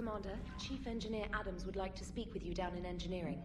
Commander, Chief Engineer Adams would like to speak with you down in engineering.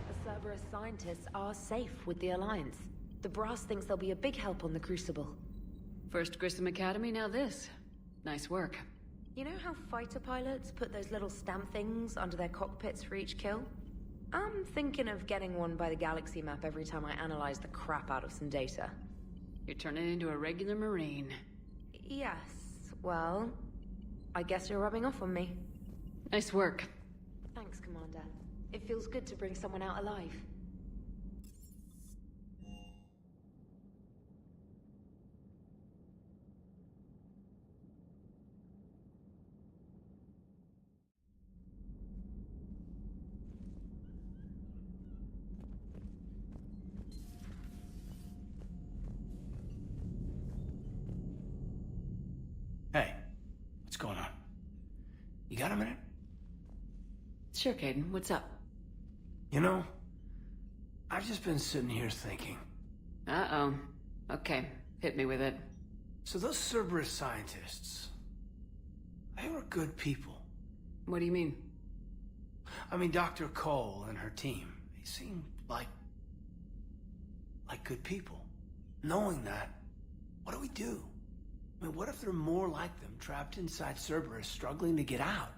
The Cerberus scientists are safe with the Alliance. The Brass thinks they'll be a big help on the Crucible. First Grissom Academy, now this. Nice work. You know how fighter pilots put those little stamp things under their cockpits for each kill? I'm thinking of getting one by the galaxy map every time I analyze the crap out of some data. You're turning into a regular Marine. Yes, well, I guess you're rubbing off on me. Nice work. Thanks, Commander. It feels good to bring someone out alive. Hey, what's going on? You got a minute? Sure, Caden. What's up? You know, I've just been sitting here thinking. Uh-oh. Okay, hit me with it. So those Cerberus scientists, they were good people. What do you mean? I mean, Dr. Cole and her team, they seemed like good people. Knowing that, what do we do? I mean, what if there are more like them trapped inside Cerberus struggling to get out?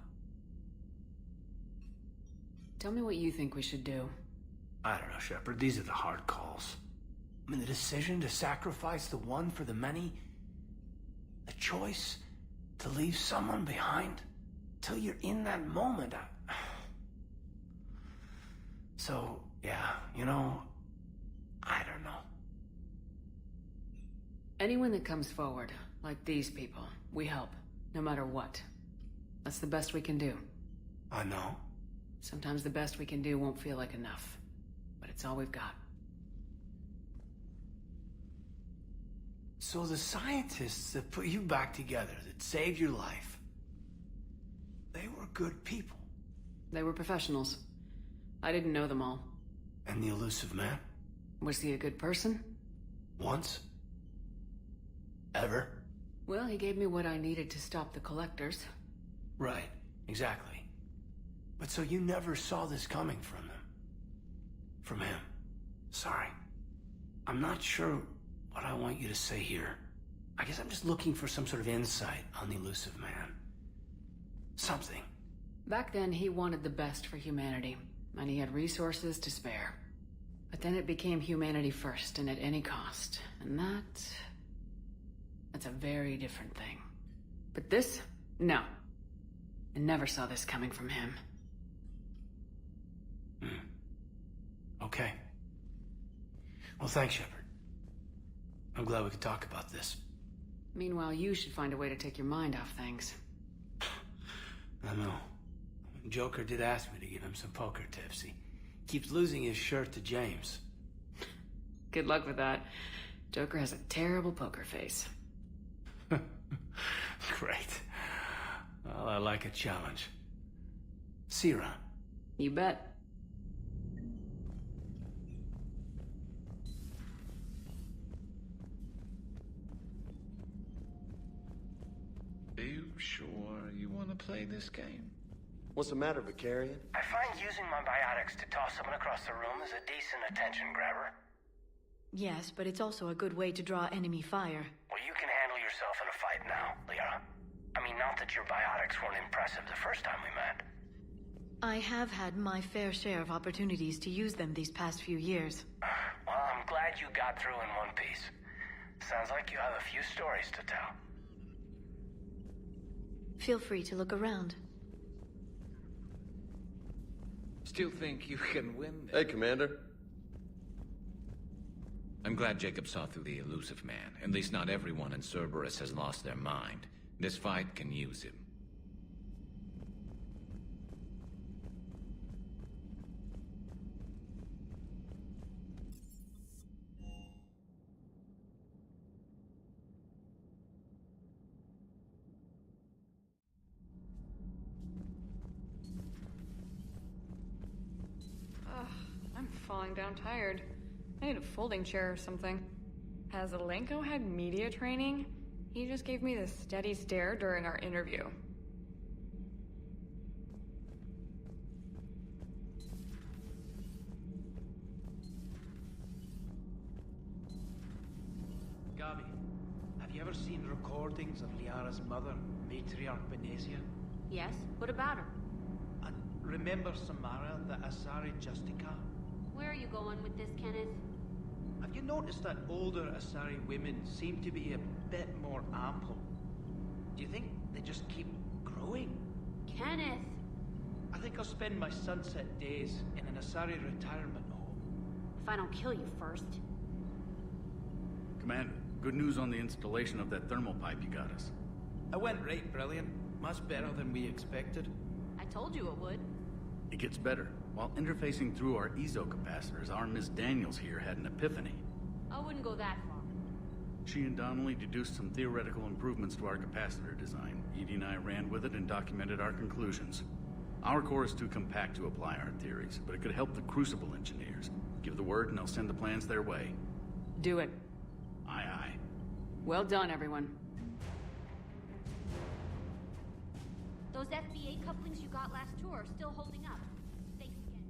Tell me what you think we should do. I don't know, Shepard. These are the hard calls. I mean, the decision to sacrifice the one for the many. The choice to leave someone behind. Till you're in that moment. So, yeah, you know, I don't know. Anyone that comes forward, like these people, we help, no matter what. That's the best we can do. I know. Sometimes the best we can do won't feel like enough, but it's all we've got. So the scientists that put you back together, that saved your life, they were good people. They were professionals. I didn't know them all. And the elusive man? Was he a good person? Once? Ever? Well, he gave me what I needed to stop the collectors. Right, exactly. But so you never saw this coming from them? From him? Sorry. I'm not sure what I want you to say here. I guess I'm just looking for some sort of insight on the elusive man. Something. Back then, he wanted the best for humanity, and he had resources to spare. But then it became humanity first, and at any cost. And that's a very different thing. But this? No. I never saw this coming from him. Okay. Well, thanks, Shepard. I'm glad we could talk about this. Meanwhile, you should find a way to take your mind off things. I know. Joker did ask me to give him some poker tips. He keeps losing his shirt to James. Good luck with that. Joker has a terrible poker face. Great. Well, I like a challenge. See you around. You bet. Are you sure you want to play this game? What's the matter, Vicarian? I find using my biotics to toss someone across the room is a decent attention grabber. Yes, but it's also a good way to draw enemy fire. Well, you can handle yourself in a fight now, Liara. I mean, not that your biotics weren't impressive the first time we met. I have had my fair share of opportunities to use them these past few years. Well, I'm glad you got through in one piece. Sounds like you have a few stories to tell. Feel free to look around. Still think you can win? Hey, Commander. I'm glad Jacob saw through the elusive man. At least not everyone in Cerberus has lost their mind. This fight can use him. I'm falling down tired. I need a folding chair or something. Has Alenko had media training? He just gave me this steady stare during our interview. Gabi, have you ever seen recordings of Liara's mother, Matriarch Benezia? Yes? What about her? And remember Samara, the Asari Justica? Where are you going with this, Kenneth? Have you noticed that older Asari women seem to be a bit more ample? Do you think they just keep growing? Kenneth! I think I'll spend my sunset days in an Asari retirement home. If I don't kill you first. Commander, good news on the installation of that thermal pipe you got us. It went right brilliant. Much better than we expected. I told you it would. It gets better. While interfacing through our ezo capacitors, our Miss Daniels here had an epiphany. I wouldn't go that far. She and Donnelly deduced some theoretical improvements to our capacitor design. Edie and I ran with it and documented our conclusions. Our core is too compact to apply our theories, but it could help the Crucible engineers. Give the word and I'll send the plans their way. Do it. Aye, aye. Well done, everyone. Those FBA couplings you got last tour are still holding up. Thanks again.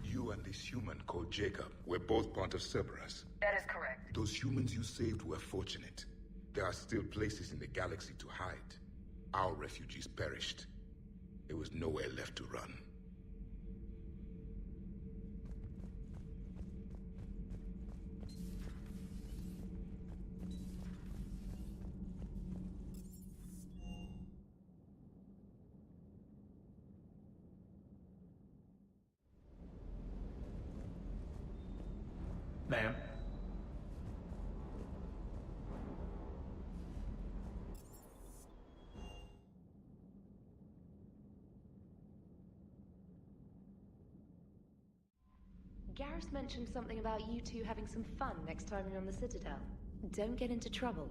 You and this human called Jacob were both part of Cerberus. That is correct. Those humans you saved were fortunate. There are still places in the galaxy to hide. Our refugees perished. There was nowhere left to run. Ma'am? Garrus mentioned something about you two having some fun next time you're on the Citadel. Don't get into trouble.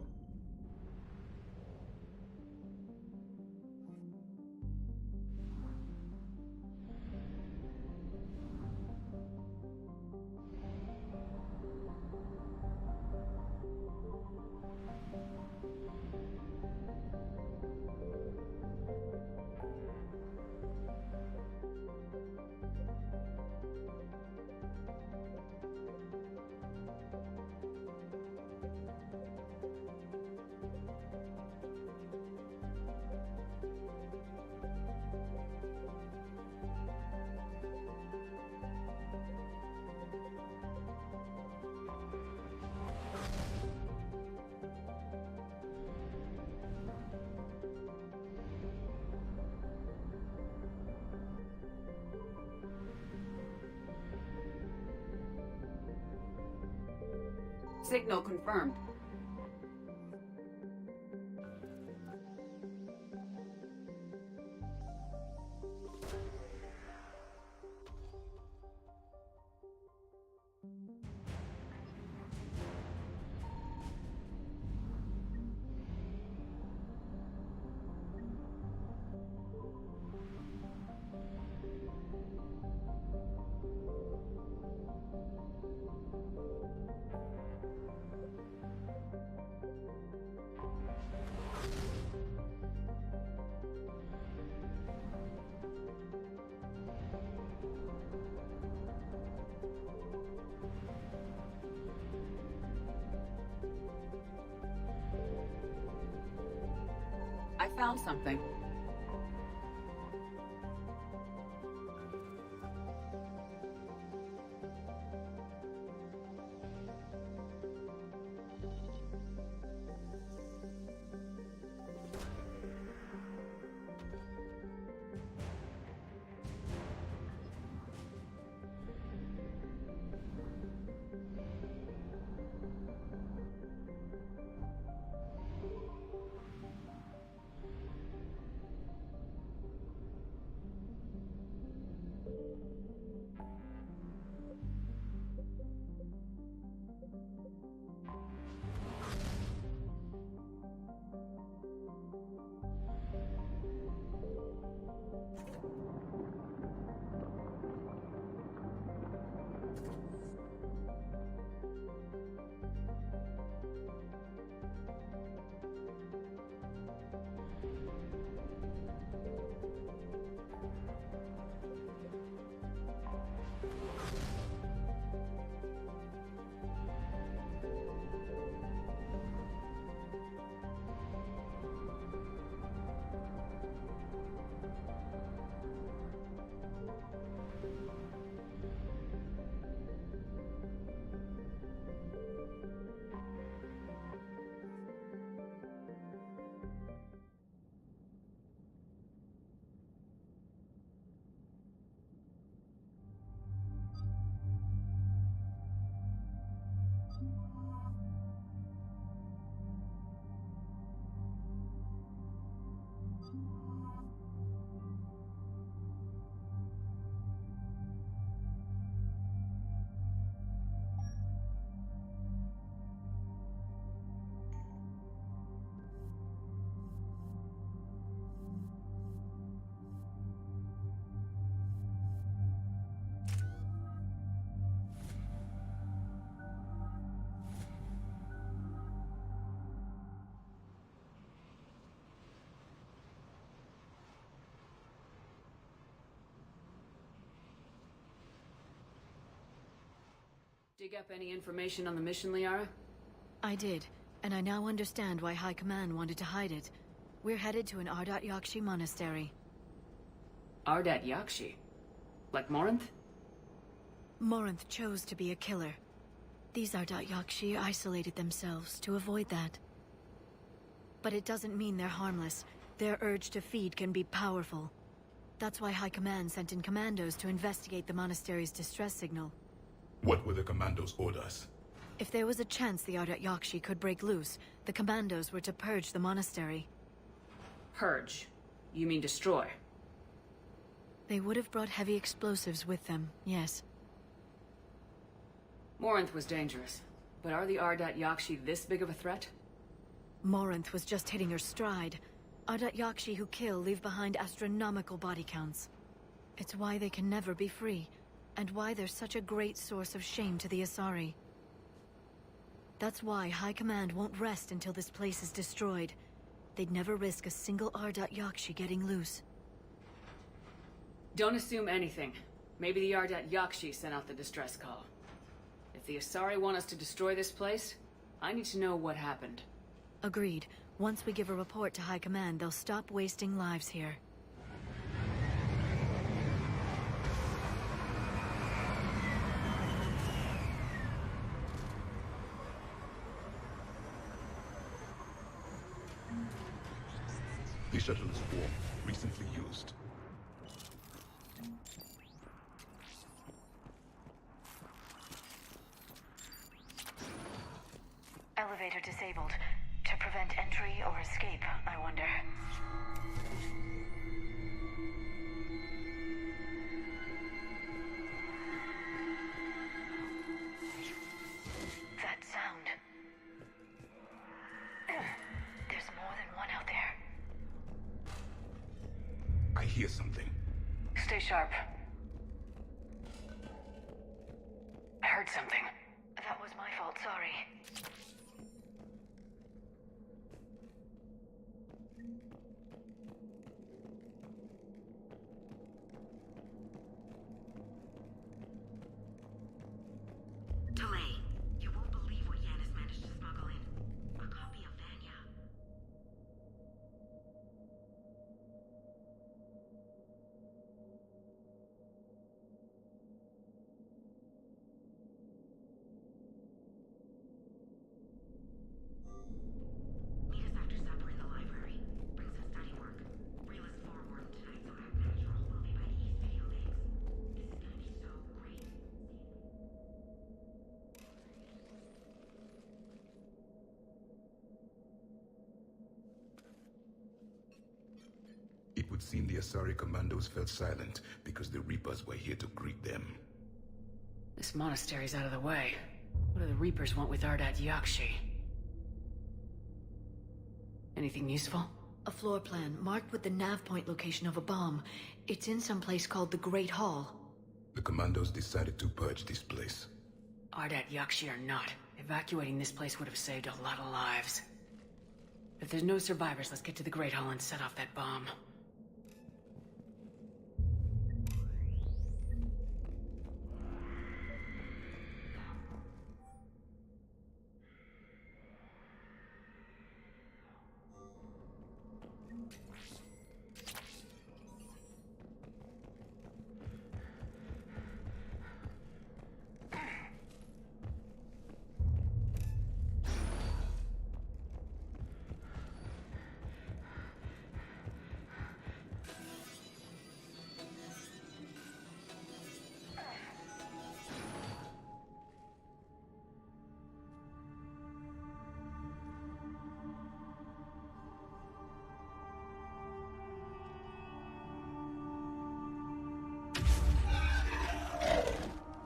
Signal confirmed. I found something. Dig up any information on the mission, Liara? I did, and I now understand why High Command wanted to hide it. We're headed to an Ardat Yakshi monastery. Ardat Yakshi? Like Morinth? Morinth chose to be a killer. These Ardat Yakshi isolated themselves to avoid that. But it doesn't mean they're harmless. Their urge to feed can be powerful. That's why High Command sent in commandos to investigate the monastery's distress signal. What were the commandos' orders? If there was a chance the Ardat Yakshi could break loose, the commandos were to purge the monastery. Purge? You mean destroy? They would have brought heavy explosives with them, yes. Morinth was dangerous, but are the Ardat Yakshi this big of a threat? Morinth was just hitting her stride. Ardat Yakshi who kill leave behind astronomical body counts. It's why they can never be free, and why they're such a great source of shame to the Asari. That's why High Command won't rest until this place is destroyed. They'd never risk a single Ardat Yakshi getting loose. Don't assume anything. Maybe the Ardat Yakshi sent out the distress call. If the Asari want us to destroy this place, I need to know what happened. Agreed. Once we give a report to High Command, they'll stop wasting lives here. The shuttle is warm, recently used. Elevator disabled. To prevent entry or escape, I wonder. That sound. There's more than one out there. I hear something. Stay sharp. I heard something. That was my fault, sorry. Delay. You won't believe what Yanis managed to smuggle in. A copy of Vanya. Meet us after supper in the library. Bring some study work. Reel is forward tonight, so I have managed your whole movie by East Video Links. This is gonna be so great. It would seem the Asari commandos fell silent because the Reapers were here to greet them. This monastery's out of the way. What do the Reapers want with Ardat Yakshi? Anything useful? A floor plan marked with the nav point location of a bomb. It's in some place called the Great Hall. The commandos decided to purge this place. Ardat Yakshi or not, evacuating this place would have saved a lot of lives. If there's no survivors, let's get to the Great Hall and set off that bomb.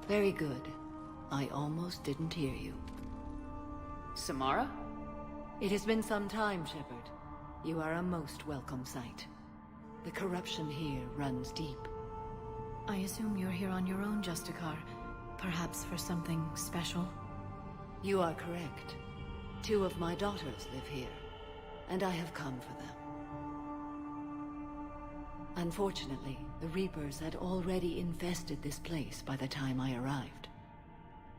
Very good. I almost didn't hear you. Samara? It has been some time, Shepard. You are a most welcome sight. The corruption here runs deep. I assume you're here on your own, Justicar. Perhaps for something special? You are correct. 2 of my daughters live here, and I have come for them. Unfortunately, the Reapers had already infested this place by the time I arrived.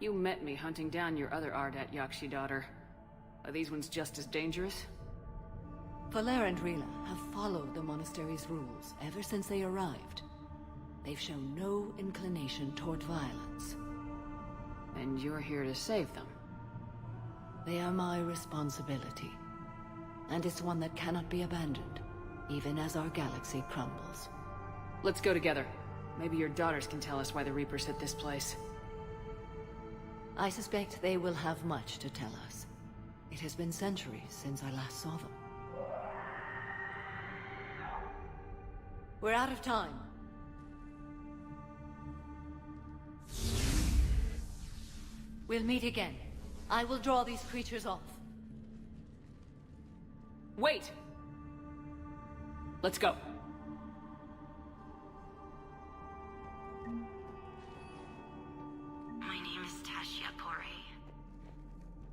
You met me hunting down your other Ardat Yakshi daughter. Are these ones just as dangerous? Valer and Rila have followed the monastery's rules ever since they arrived. They've shown no inclination toward violence. And you're here to save them? They are my responsibility. And it's one that cannot be abandoned, even as our galaxy crumbles. Let's go together. Maybe your daughters can tell us why the Reapers hit this place. I suspect they will have much to tell us. It has been centuries since I last saw them. We're out of time. We'll meet again. I will draw these creatures off. Wait! Let's go. My name is Tashia Pore.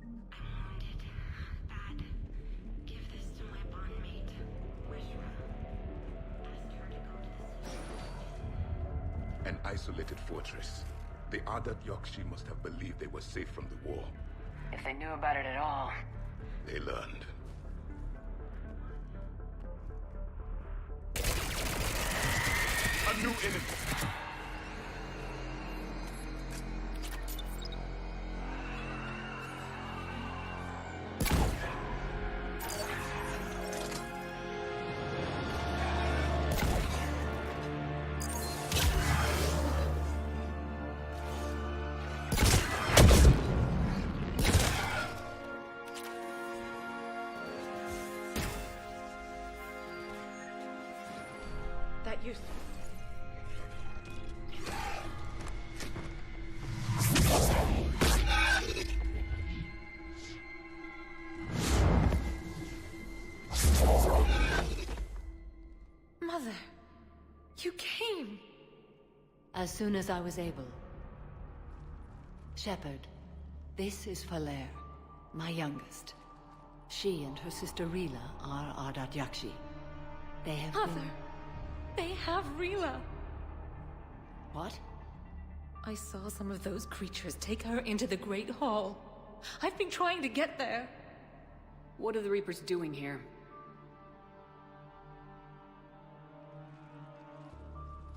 I'm wounded. Bad. Give this to my bondmate, Wishra. Asked her to go to the sea. An isolated fortress. The Ardat Yakshi must have believed they were safe from the war. If they knew about it at all. They learned. A new enemy! That used. Mother, you came. As soon as I was able. Shepard, this is Falair, my youngest. She and her sister Rila are Ardat Yakshi. They have Mother, they have Rila. What? I saw some of those creatures take her into the Great Hall. I've been trying to get there. What are the Reapers doing here?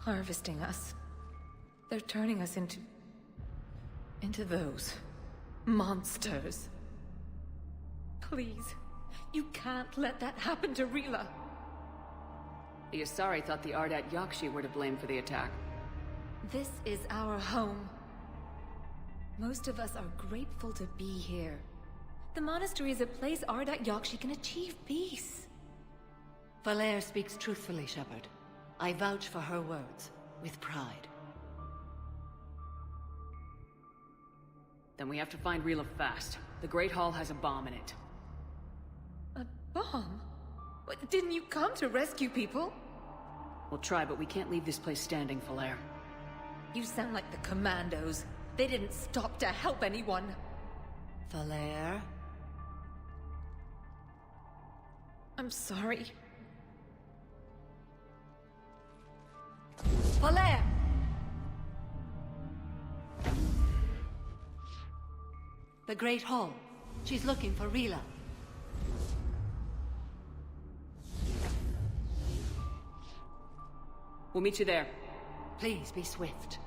Harvesting us. They're turning us into those monsters. Please, you can't let that happen to Rila. The Asari thought the Ardat Yakshi were to blame for the attack. This is our home. Most of us are grateful to be here. The monastery is a place Ardat Yakshi can achieve peace. Falair speaks truthfully, Shepard. I vouch for her words, with pride. Then we have to find Rila fast. The Great Hall has a bomb in it. A bomb? What, didn't you come to rescue people? We'll try, but we can't leave this place standing, Falair. You sound like the Commandos. They didn't stop to help anyone. Falair? I'm sorry. Falair! The Great Hall. She's looking for Rila. We'll meet you there. Please be swift.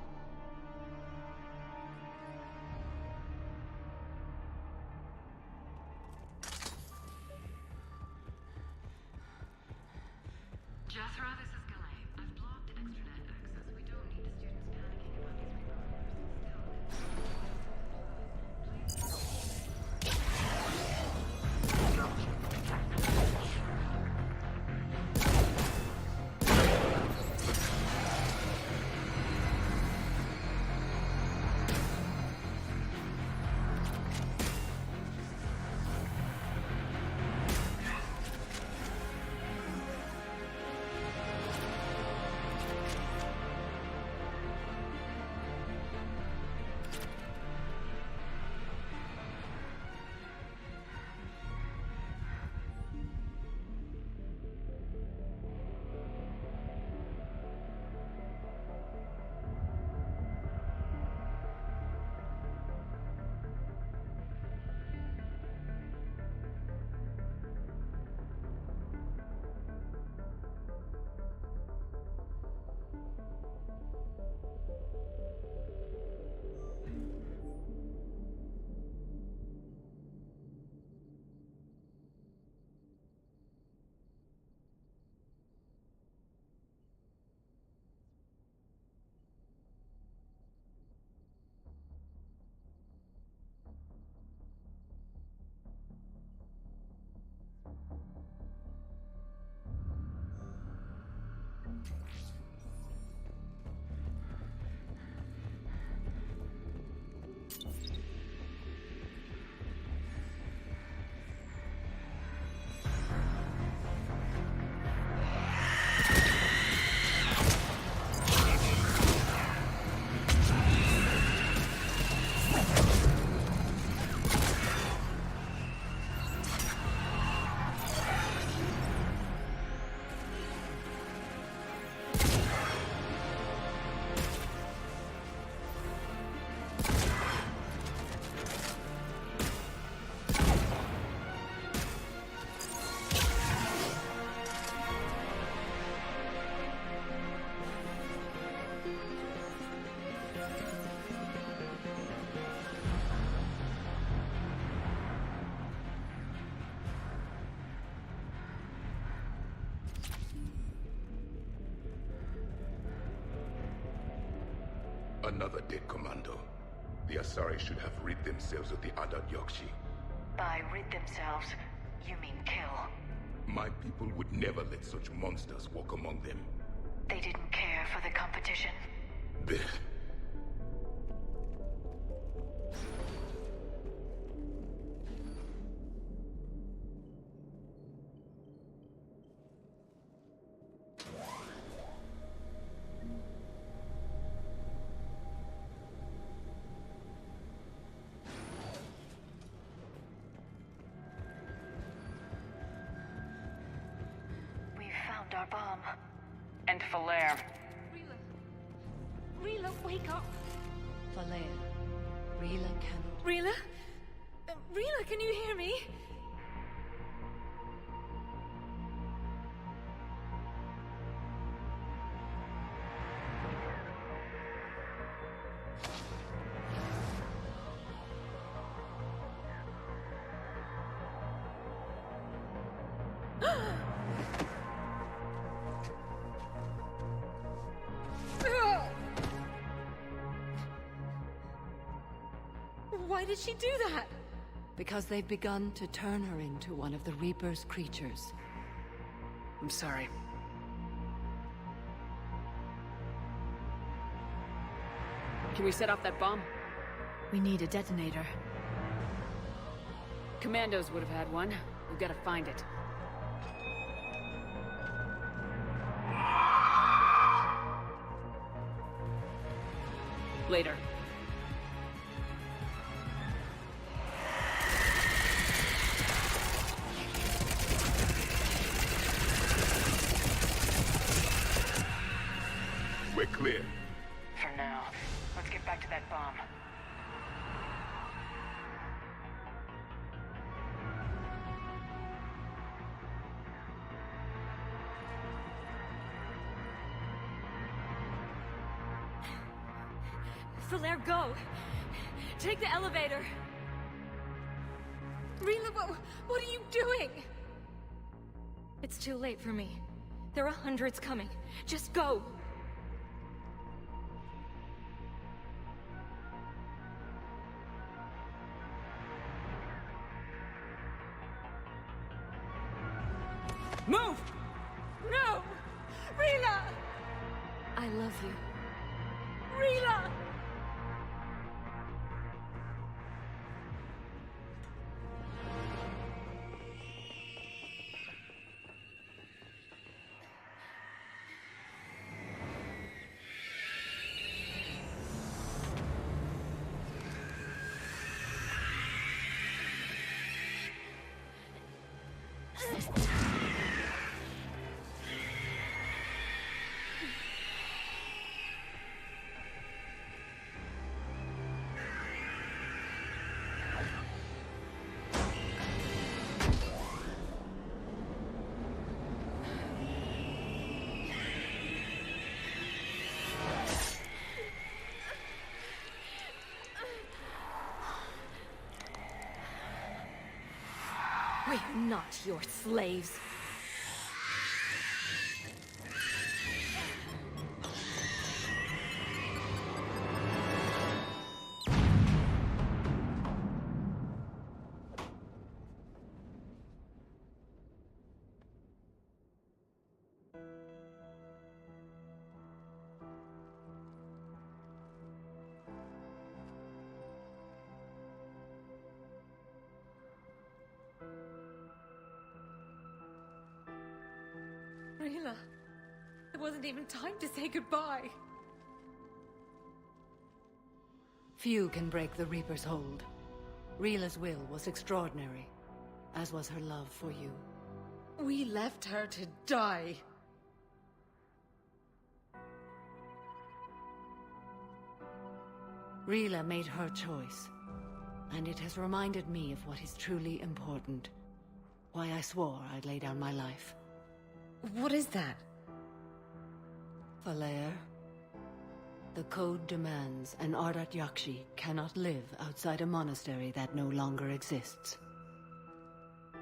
Jethro, this is Galay. I've blocked extranet access. We don't need the students panicking about these revolvers. Another dead commando. The Asari should have rid themselves of the Adat Yakshi. By rid themselves, you mean kill. My people would never let such monsters walk among them. They didn't care for the competition? Blech. Our bomb. And Falere. Rila, wake up! Falere, Rila cannot... Rila? Rila, can you hear me? Why did she do that? Because they've begun to turn her into one of the Reaper's creatures. I'm sorry. Can we set off that bomb? We need a detonator. Commandos would have had one. We've got to find it. Later. We're clear. For now. Let's get back to that bomb. Falere, go! Take the elevator! Rila, what are you doing? It's too late for me. There are hundreds coming. Just go! Move! No! Rila! I love you. Rila! We're not your slaves. Rila, it wasn't even time to say goodbye. Few can break the Reaper's hold. Rila's will was extraordinary, as was her love for you. We left her to die. Rila made her choice, and it has reminded me of what is truly important. Why I swore I'd lay down my life. What is that? Falere, the code demands an Ardat Yakshi cannot live outside a monastery that no longer exists.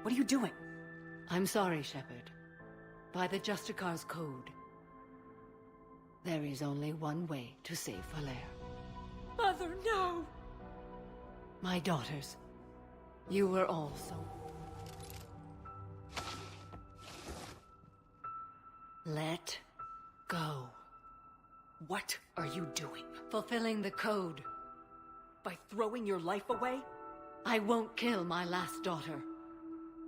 What are you doing? I'm sorry, Shepard. By the Justicar's code, there is only one way to save Falere. My daughters. You were all so... Let go. What are you doing? Fulfilling the code. By throwing your life away? I won't kill my last daughter.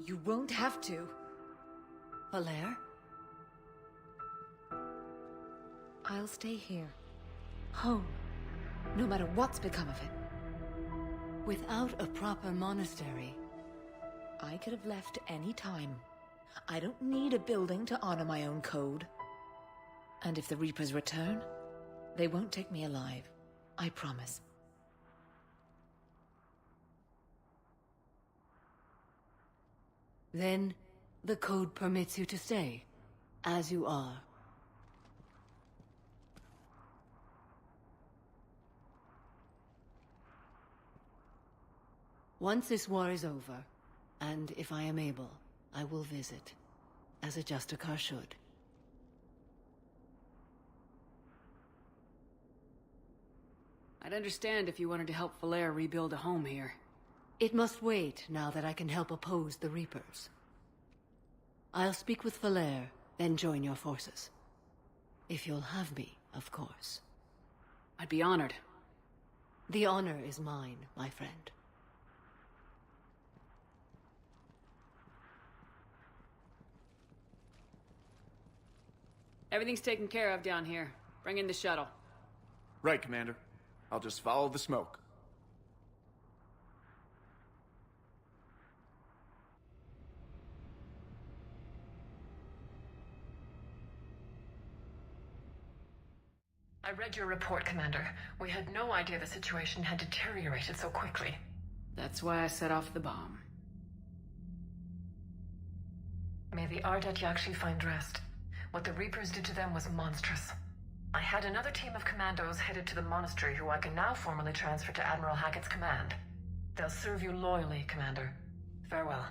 You won't have to. Valere? I'll stay here. Home. No matter what's become of it. Without a proper monastery... I could have left any time. I don't need a building to honor my own code. And if the Reapers return, they won't take me alive. I promise. Then, the code permits you to stay, as you are. Once this war is over, and if I am able, I will visit, as a Justicar should. I'd understand if you wanted to help Valere rebuild a home here. It must wait now that I can help oppose the Reapers. I'll speak with Valere, then join your forces. If you'll have me, of course. I'd be honored. The honor is mine, my friend. Everything's taken care of down here. Bring in the shuttle. Right, Commander. I'll just follow the smoke. I read your report, Commander. We had no idea the situation had deteriorated so quickly. That's why I set off the bomb. May the Ardat Yakshi find rest. What the Reapers did to them was monstrous. I had another team of commandos headed to the monastery who I can now formally transfer to Admiral Hackett's command. They'll serve you loyally, Commander. Farewell.